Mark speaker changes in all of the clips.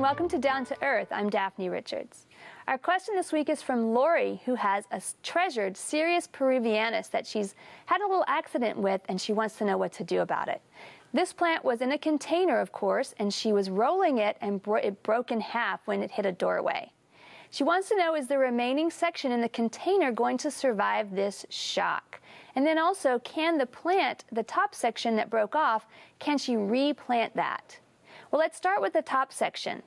Speaker 1: welcome to Down to Earth. I'm Daphne Richards. Our question this week is from Lori, who has a treasured Cereus peruvianus that she's had a little accident with, and she wants to know what to do about it. This plant was in a container, of course, and she was rolling it, and it broke in half when it hit a doorway. She wants to know, is the remaining section in the container going to survive this shock? And then also, can the plant, the top section that broke off, can she replant that? Well, let's start with the top section.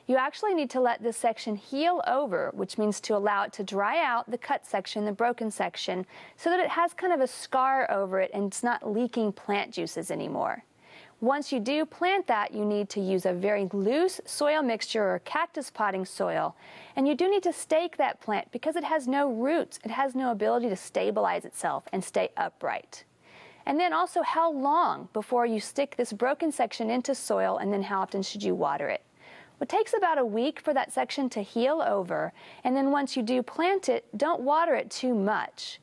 Speaker 1: You actually need to let this section heal over, which means to allow it to dry out, the cut section, the broken section, so that it has kind of a scar over it and it's not leaking plant juices anymore. Once you do plant that, you need to use a very loose soil mixture or cactus potting soil. And you do need to stake that plant because it has no roots. It has no ability to stabilize itself and stay upright. And then also, how long before you stick this broken section into soil, and then how often should you water it? Well, it takes about a week for that section to heal over, and then once you do plant it, don't water it too much.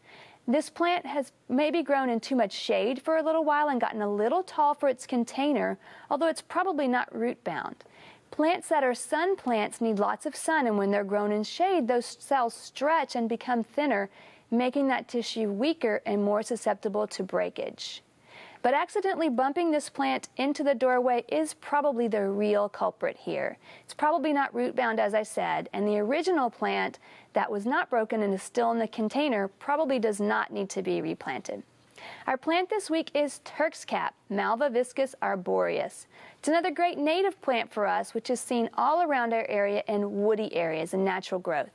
Speaker 1: This plant has maybe grown in too much shade for a little while and gotten a little tall for its container, although it's probably not root bound. Plants that are sun plants need lots of sun, and when they're grown in shade, those cells stretch and become thinner, making that tissue weaker and more susceptible to breakage. But accidentally bumping this plant into the doorway is probably the real culprit here. It's probably not root bound, as I said, and the original plant that was not broken and is still in the container probably does not need to be replanted. Our plant this week is Turk's cap, Malvaviscus arboreus. It's another great native plant for us, which is seen all around our area in woody areas and natural growth.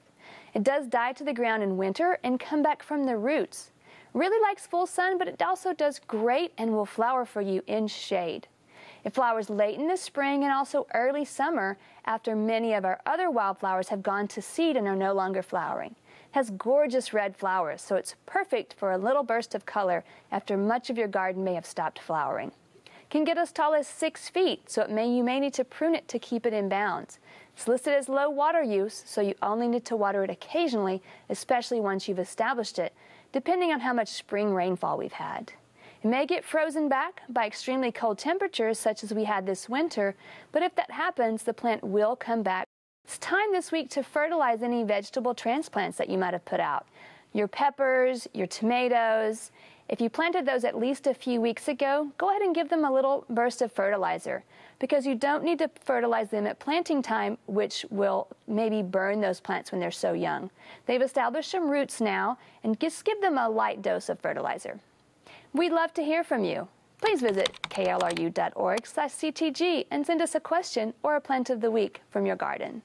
Speaker 1: It does die to the ground in winter and come back from the roots. Really likes full sun, but it also does great and will flower for you in shade. It flowers late in the spring and also early summer after many of our other wildflowers have gone to seed and are no longer flowering. It has gorgeous red flowers, so it's perfect for a little burst of color after much of your garden may have stopped flowering. It can get as tall as 6 feet, so you may need to prune it to keep it in bounds. It's listed as low water use, so you only need to water it occasionally, especially once you've established it, depending on how much spring rainfall we've had. It may get frozen back by extremely cold temperatures, such as we had this winter, but if that happens, the plant will come back. It's time this week to fertilize any vegetable transplants that you might have put out. Your peppers, your tomatoes. If you planted those at least a few weeks ago, go ahead and give them a little burst of fertilizer, because you don't need to fertilize them at planting time, which will maybe burn those plants when they're so young. They've established some roots now, and just give them a light dose of fertilizer. We'd love to hear from you. Please visit klru.org/ctg and send us a question or a plant of the week from your garden.